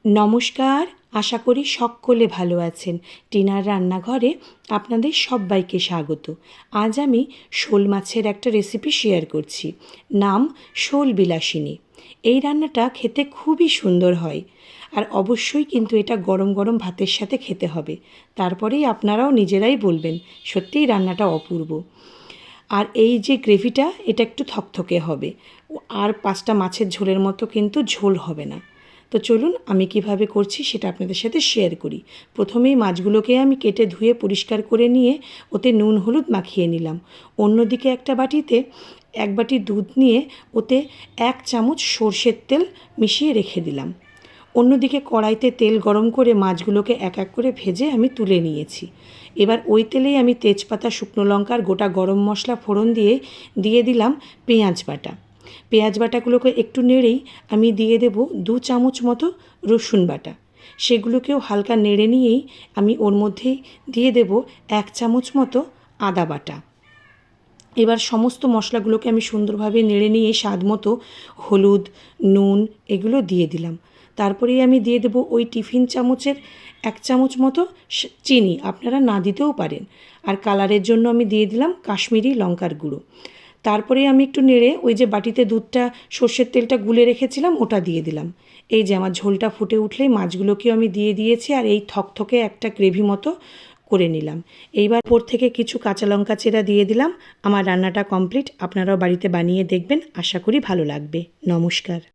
নমস্কার, আশা করি সকলে ভালো আছেন। টিনার রান্নাঘরে আপনাদের সব্বাইকে স্বাগত। আজ আমি শোল মাছের একটা রেসিপি শেয়ার করছি। নাম শোল বিলাসিনী। এই রান্নাটা খেতে খুবই সুন্দর হয়, আর অবশ্যই কিন্তু এটা গরম গরম ভাতের সাথে খেতে হবে। তারপরেই আপনারাও নিজেরাই বলবেন সত্যিই রান্নাটা অপূর্ব। আর এই যে গ্রেভিটা, এটা একটু থকথকে হবে, আর 5টা মাছের ঝোলের মতো কিন্তু ঝোল হবে না। তো চলুন আমি কিভাবে করছি সেটা আপনাদের সাথে শেয়ার করি। প্রথমেই মাছগুলোকে আমি কেটে ধুয়ে পরিষ্কার করে নিয়ে ওতে নুন হলুদ মাখিয়ে নিলাম। অন্যদিকে একটা বাটিতে 1 বাটি দুধ নিয়ে ওতে 1 চামচ সর্ষের তেল মিশিয়ে রেখে দিলাম। অন্যদিকে কড়াইতে তেল গরম করে মাছগুলোকে এক এক করে ভেজে আমি তুলে নিয়েছি। এবার ওই তেলেই আমি তেজপাতা, শুকনো লঙ্কা আর গোটা গরম মশলা ফোড়ন দিয়ে দিলাম পেঁয়াজ বাটা। পেঁয়াজ বাটাগুলোকে একটু নেড়েই আমি দিয়ে দেব 2 চামচ মতো রসুন বাটা। সেগুলোকেও হালকা নেড়ে নিয়েই আমি ওর মধ্যেই দিয়ে দেব 1 চামচ মতো আদা বাটা। এবার সমস্ত মশলাগুলোকে আমি সুন্দরভাবে নেড়ে নিয়ে স্বাদ মতো হলুদ, নুন এগুলো দিয়ে দিলাম। তারপরেই আমি দিয়ে দেব ওই টিফিন চামচের 1 চামচ মতো চিনি, আপনারা না দিতেও পারেন। আর কালারের জন্য আমি দিয়ে দিলাম কাশ্মীরি লঙ্কার গুঁড়ো। তারপরে আমি একটু নেড়ে ওই যে বাটিতে দুধটা, সর্ষের তেলটা গুলে রেখেছিলাম ওটা দিয়ে দিলাম। এই যে আমার ঝোলটা ফুটে উঠলেই মাছগুলোকেও আমি দিয়ে দিয়েছি, আর এই থকথকে একটা গ্রেভি মতো করে নিলাম। এইবার ওপর থেকে কিছু কাঁচা লঙ্কা চেরা দিয়ে দিলাম। আমার রান্নাটা কমপ্লিট। আপনারাও বাড়িতে বানিয়ে দেখবেন, আশা করি ভালো লাগবে। নমস্কার।